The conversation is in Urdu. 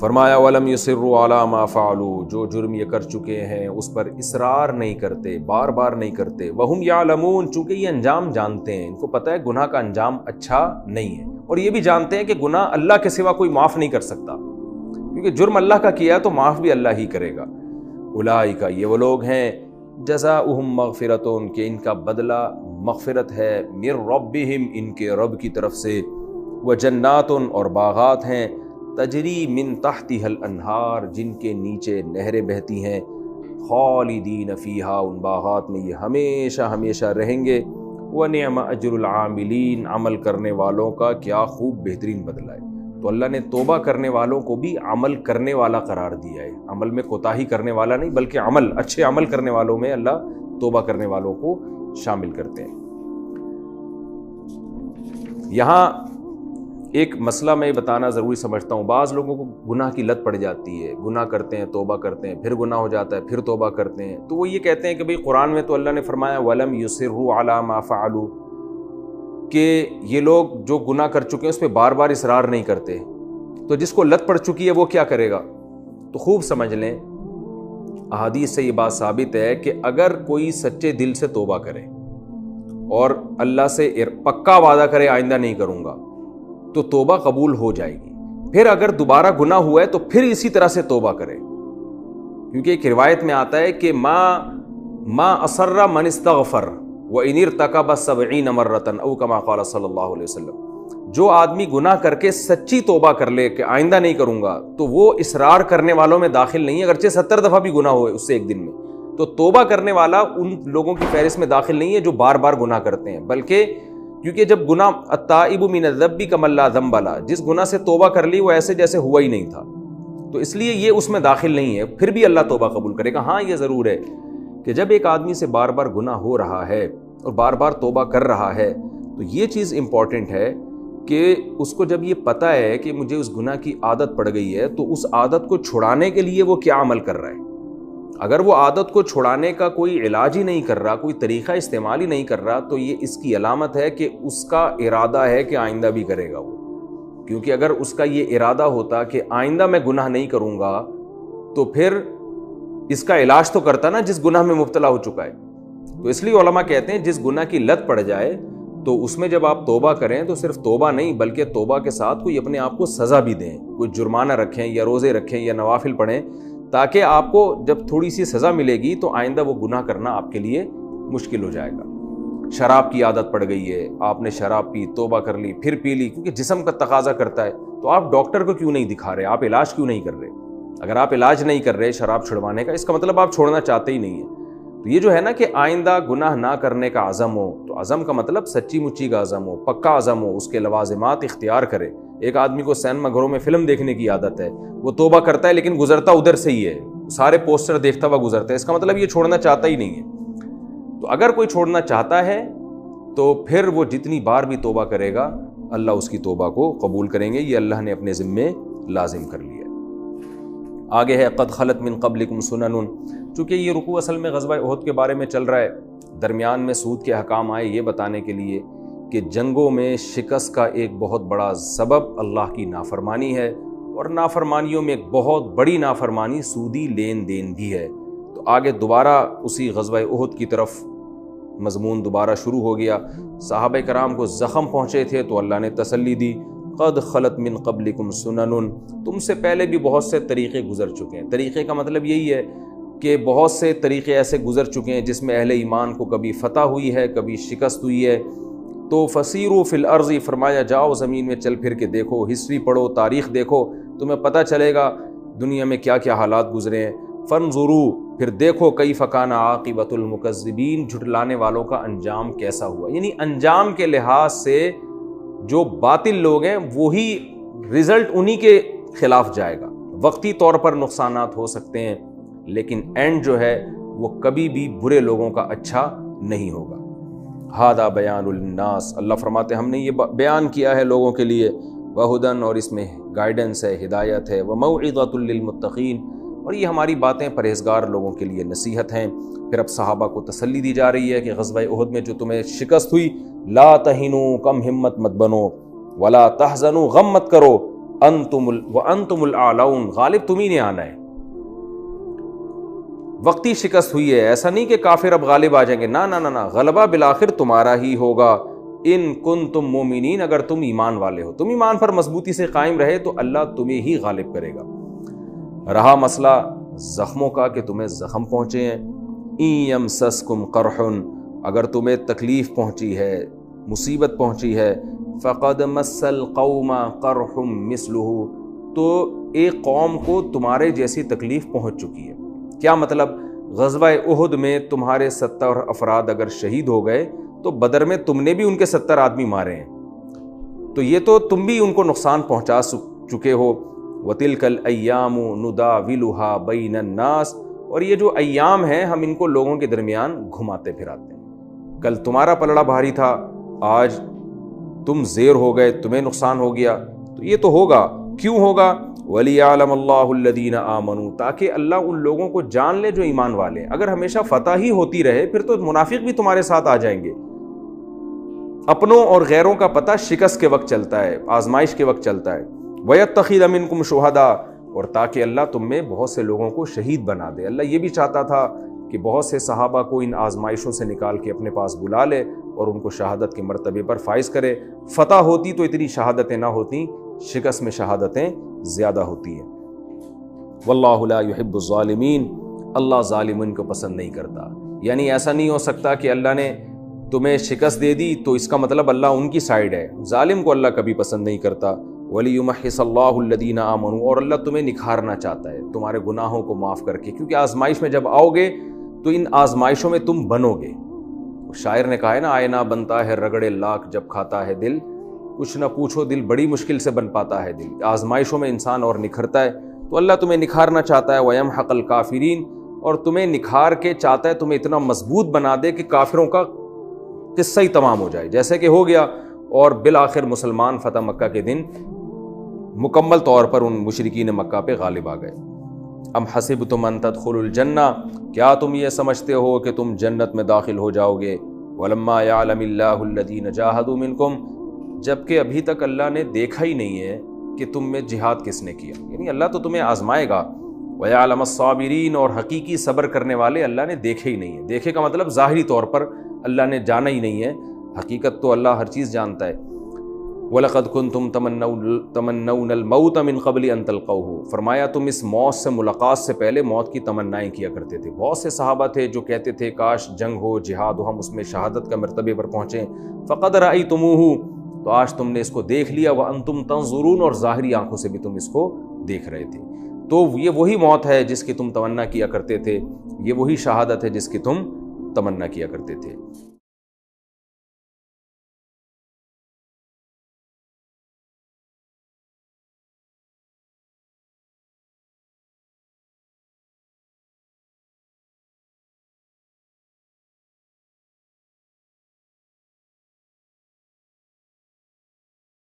فرمایا وَلَمْ يُصِرُّوا عَلَىٰ مَا فَعَلُوا، جو جرم یہ کر چکے ہیں اس پر اصرار نہیں کرتے، بار بار نہیں کرتے، وَهُمْ يَعْلَمُونَ، چونکہ یہ انجام جانتے ہیں، ان کو پتہ ہے گناہ کا انجام اچھا نہیں ہے، اور یہ بھی جانتے ہیں کہ گناہ اللہ کے سوا کوئی معاف نہیں کر سکتا، کیونکہ جرم اللہ کا کیا ہے تو معاف بھی اللہ ہی کرے گا۔ اولئک، یہ وہ لوگ ہیں، جزاؤہم مغفرۃ، کہ ان کا بدلہ مغفرت ہے، من ربہم، ان کے رب کی طرف سے، وجنات، اور باغات ہیں، تجری من تحتها الانہار، جن کے نیچے نہریں بہتی ہیں، خالدین فیہا، ان باغات میں یہ ہمیشہ ہمیشہ رہیں گے، ونعم اجر العاملین، عمل کرنے والوں کا کیا خوب بہترین بدلہ ہے۔ تو اللہ نے توبہ کرنے والوں کو بھی عمل کرنے والا قرار دیا ہے، عمل میں کوتاہی کرنے والا نہیں، بلکہ عمل، اچھے عمل کرنے والوں میں اللہ توبہ کرنے والوں کو شامل کرتے ہیں۔ یہاں ایک مسئلہ میں بتانا ضروری سمجھتا ہوں، بعض لوگوں کو گناہ کی لت پڑ جاتی ہے، گناہ کرتے ہیں، توبہ کرتے ہیں، پھر گناہ ہو جاتا ہے، پھر توبہ کرتے ہیں، تو وہ یہ کہتے ہیں کہ بھئی قرآن میں تو اللہ نے فرمایا وَلَمْ يُصِرُّوا عَلَىٰ مَا فَعَلُوا، کہ یہ لوگ جو گناہ کر چکے ہیں اس پہ بار بار اصرار نہیں کرتے، تو جس کو لت پڑ چکی ہے وہ کیا کرے گا؟ تو خوب سمجھ لیں، احادیث سے یہ بات ثابت ہے کہ اگر کوئی سچے دل سے توبہ کرے اور اللہ سے پکا وعدہ کرے آئندہ نہیں کروں گا، تو توبہ قبول ہو جائے گی۔ پھر اگر دوبارہ گناہ ہوا ہے تو پھر اسی طرح سے توبہ کرے، کیونکہ ایک روایت میں آتا ہے کہ ما اصر من استغفر وَإِنِ ارْتَكَبَ 70 مَرَّةً او کما قال صلی اللہ علیہ وسلم، جو آدمی گناہ کر کے سچی توبہ کر لے کہ آئندہ نہیں کروں گا، تو وہ اصرار کرنے والوں میں داخل نہیں ہے، اگرچہ 70 دفعہ بھی گناہ ہوئے اس سے ایک دن میں، تو توبہ کرنے والا ان لوگوں کی فہرست میں داخل نہیں ہے جو بار بار گناہ کرتے ہیں، بلکہ کیونکہ جب گناہ التائب من الذنب کمن لا ذنب له، جس گناہ سے توبہ کر لی وہ ایسے جیسے ہوا ہی نہیں تھا، تو اس لیے یہ اس میں داخل نہیں ہے، پھر بھی اللہ توبہ قبول کرے گا۔ ہاں یہ ضرور ہے کہ جب ایک آدمی سے بار بار گناہ ہو رہا ہے اور بار بار توبہ کر رہا ہے، تو یہ چیز امپورٹنٹ ہے کہ اس کو جب یہ پتہ ہے کہ مجھے اس گناہ کی عادت پڑ گئی ہے، تو اس عادت کو چھڑانے کے لیے وہ کیا عمل کر رہا ہے۔ اگر وہ عادت کو چھڑانے کا کوئی علاج ہی نہیں کر رہا، کوئی طریقہ استعمال ہی نہیں کر رہا، تو یہ اس کی علامت ہے کہ اس کا ارادہ ہے کہ آئندہ بھی کرے گا وہ، کیونکہ اگر اس کا یہ ارادہ ہوتا کہ آئندہ میں گناہ نہیں کروں گا، تو پھر اس کا علاج تو کرتا نا جس گناہ میں مبتلا ہو چکا ہے۔ تو اس لیے علماء کہتے ہیں جس گناہ کی لت پڑ جائے تو اس میں جب آپ توبہ کریں تو صرف توبہ نہیں بلکہ توبہ کے ساتھ کوئی اپنے آپ کو سزا بھی دیں، کوئی جرمانہ رکھیں یا روزے رکھیں یا نوافل پڑھیں، تاکہ آپ کو جب تھوڑی سی سزا ملے گی تو آئندہ وہ گناہ کرنا آپ کے لیے مشکل ہو جائے گا۔ شراب کی عادت پڑ گئی ہے، آپ نے شراب پی، توبہ کر لی، پھر پی لی، کیونکہ جسم کا تقاضا کرتا ہے، تو آپ ڈاکٹر کو کیوں نہیں دکھا رہے؟ آپ علاج کیوں نہیں کر رہے؟ اگر آپ علاج نہیں کر رہے شراب چھڑوانے کا، اس کا مطلب آپ چھوڑنا چاہتے ہی نہیں ہیں۔ تو یہ جو ہے نا کہ آئندہ گناہ نہ کرنے کا عزم ہو، تو عزم کا مطلب سچی مچی کا عزم ہو، پکا عزم ہو، اس کے لوازمات اختیار کرے۔ ایک آدمی کو سینما گھروں میں فلم دیکھنے کی عادت ہے، وہ توبہ کرتا ہے لیکن گزرتا ادھر سے ہی ہے، سارے پوسٹر دیکھتا ہوا گزرتا ہے، اس کا مطلب یہ چھوڑنا چاہتا ہی نہیں ہے۔ تو اگر کوئی چھوڑنا چاہتا ہے تو پھر وہ جتنی بار بھی توبہ کرے گا اللہ اس کی توبہ کو قبول کریں گے، یہ اللہ نے اپنے ذمے لازم کر لیا ہے۔ آگے ہے قد خلت من قبلکم سنن، چونکہ یہ رکوع اصل میں غزوہ احد کے بارے میں چل رہا ہے، درمیان میں سود کے احکام آئے یہ بتانے کے لیے کہ جنگوں میں شکست کا ایک بہت بڑا سبب اللہ کی نافرمانی ہے، اور نافرمانیوں میں ایک بہت بڑی نافرمانی سودی لین دین بھی ہے۔ تو آگے دوبارہ اسی غزوہ احد کی طرف مضمون دوبارہ شروع ہو گیا، صحابہ کرام کو زخم پہنچے تھے تو اللہ نے تسلی دی، قد خلت من قبلکم سنن، تم سے پہلے بھی بہت سے طریقے گزر چکے ہیں۔ طریقے کا مطلب یہی ہے کہ بہت سے طریقے ایسے گزر چکے ہیں جس میں اہل ایمان کو کبھی فتح ہوئی ہے، کبھی شکست ہوئی ہے۔ تو فسیروا فی الارض، فرمایا جاؤ زمین میں چل پھر کے دیکھو، ہسٹری پڑھو، تاریخ دیکھو، تمہیں پتہ چلے گا دنیا میں کیا کیا حالات گزرے ہیں۔ فانظروا، پھر دیکھو کیف کان عاقبۃ المکذبین، جھٹلانے والوں کا انجام کیسا ہوا، یعنی انجام کے لحاظ سے جو باطل لوگ ہیں وہی رزلٹ انہی کے خلاف جائے گا۔ وقتی طور پر نقصانات ہو سکتے ہیں لیکن اینڈ جو ہے وہ کبھی بھی برے لوگوں کا اچھا نہیں ہوگا۔ ھذا بیان للناس، اللہ فرماتے ہم نے یہ بیان کیا ہے لوگوں کے لیے، وہدن، اور اس میں گائیڈنس ہے، ہدایت ہے، وموعظۃ للمتقین، اور یہ ہماری باتیں پرہیزگار لوگوں کے لیے نصیحت ہیں۔ پھر اب صحابہ کو تسلی دی جا رہی ہے کہ غزوہ احد میں جو تمہیں شکست ہوئی، لا تہنوا، کم ہمت مت بنو، ولا تحزنوا، غم مت کرو، وَأَنْتُمُ الْأَعْلَوْنَ، غالب تم ہی نے آنا ہے. وقتی شکست ہوئی ہے، ایسا نہیں کہ کافر اب غالب آ جائیں گے، نہ، غلبہ بالآخر تمہارا ہی ہوگا. ان کنتم مومنین، اگر تم ایمان والے ہو، تم ایمان پر مضبوطی سے قائم رہے تو اللہ تمہیں ہی غالب کرے گا. رہا مسئلہ زخموں کا کہ تمہیں زخم پہنچے ہیں، ان یمسسکم قرح، اگر تمہیں تکلیف پہنچی ہے، مصیبت پہنچی ہے، فقد مس القوم قرح مثلہ، تو ایک قوم کو تمہارے جیسی تکلیف پہنچ چکی ہے. کیا مطلب؟ غزوہ احد میں تمہارے 70 افراد اگر شہید ہو گئے تو بدر میں تم نے بھی ان کے 70 آدمی مارے ہیں، تو یہ تو تم بھی ان کو نقصان پہنچا چکے ہو. وَتِلْكَ الْأَيَّامُ نُدَاوِلُهَا بَيْنَ النَّاسِ، اور یہ جو ایام ہیں ہم ان کو لوگوں کے درمیان گھماتے پھراتے ہیں. کل تمہارا پلڑا بھاری تھا، آج تم زیر ہو گئے، تمہیں نقصان ہو گیا. تو یہ تو ہوگا. کیوں ہوگا؟ وَلِيَعْلَمَ اللَّهُ الَّذِينَ آمَنُوا، تاکہ اللہ ان لوگوں کو جان لے جو ایمان والے. اگر ہمیشہ فتح ہی ہوتی رہے پھر تو منافق بھی تمہارے ساتھ آ جائیں گے. اپنوں اور غیروں کا پتہ شکست کے وقت چلتا ہے، آزمائش کے وقت چلتا ہے. وَيَتَّخِذَ مِنْكُمْ شُهَدَاءَ، اور تاکہ اللہ تم میں بہت سے لوگوں کو شہید بنا دے. اللہ یہ بھی چاہتا تھا کہ بہت سے صحابہ کو ان آزمائشوں سے نکال کے اپنے پاس بلا لے اور ان کو شہادت کے مرتبے پر فائز کرے. فتح ہوتی تو اتنی شہادتیں نہ ہوتی، شکست میں شہادتیں زیادہ ہوتی ہیں. واللہ لا يحب الظالمین، اللہ ظالمین کو پسند نہیں کرتا. یعنی ایسا نہیں ہو سکتا کہ اللہ نے تمہیں شکست دے دی تو اس کا مطلب اللہ ان کی سائیڈ ہے. ظالم کو اللہ کبھی پسند نہیں کرتا. وَلِيُمَحِّصَ اللَّهُ الَّذِينَ آمَنُوا، اور اللہ تمہیں نکھارنا چاہتا ہے تمہارے گناہوں کو معاف کر کے، کیونکہ آزمائش میں جب آؤ گے تو ان آزمائشوں میں تم بنو گے. شاعر نے کہا ہے نا، آئینہ بنتا ہے رگڑے لاکھ جب کھاتا ہے دل، کچھ نہ پوچھو دل بڑی مشکل سے بن پاتا ہے دل. آزمائشوں میں انسان اور نکھرتا ہے، تو اللہ تمہیں نکھارنا چاہتا ہے. وَيَمْحَقَ الْكَافِرِينَ، اور تمہیں نکھار کے چاہتا ہے تمہیں اتنا مضبوط بنا دے کہ کافروں کا قصہ ہی تمام ہو جائے، جیسے کہ ہو گیا. اور بالآخر مسلمان فتح مکہ کے دن مکمل طور پر ان مشرکین مکہ پہ غالب آ گئے. ام حسبتم ان تدخلوا الجنہ، کیا تم یہ سمجھتے ہو کہ تم جنت میں داخل ہو جاؤ گے؟ ولما يعلم اللہ الذین جاہدوا منکم، جبکہ ابھی تک اللہ نے دیکھا ہی نہیں ہے کہ تم میں جہاد کس نے کیا. یعنی اللہ تو تمہیں آزمائے گا. وَيَعْلَمَ الصَّابِرِينَ، اور حقیقی صبر کرنے والے اللہ نے دیکھے ہی نہیں ہے. دیکھے کا مطلب ظاہری طور پر اللہ نے جانا ہی نہیں ہے، حقیقت تو اللہ ہر چیز جانتا ہے. وَلَقَدْ كُنْتُمْ تَمَنَّوْنَ الْمَوْتَ مِنْ قَبْلِ أَنْ تَلْقَوْهُ، فرمایا تم اس موت سے ملاقات سے پہلے موت کی تمنائیں کیا کرتے تھے. بہت سے صحابہ تھے جو کہتے تھے کاش جنگ ہو، جہاد ہو، ہم اس میں شہادت کا مرتبے پر پہنچیں. فَقَدْ رَأَيْتُمُوهُ، تو آج تم نے اس کو دیکھ لیا. وَأَنْتُمْ تَنْظُرُونَ، اور ظاہری آنکھوں سے بھی تم اس کو دیکھ رہے تھے. تو یہ وہی موت ہے جس کی تم تمنا کیا کرتے تھے، یہ وہی شہادت ہے جس کی تم تمنا کیا کرتے تھے.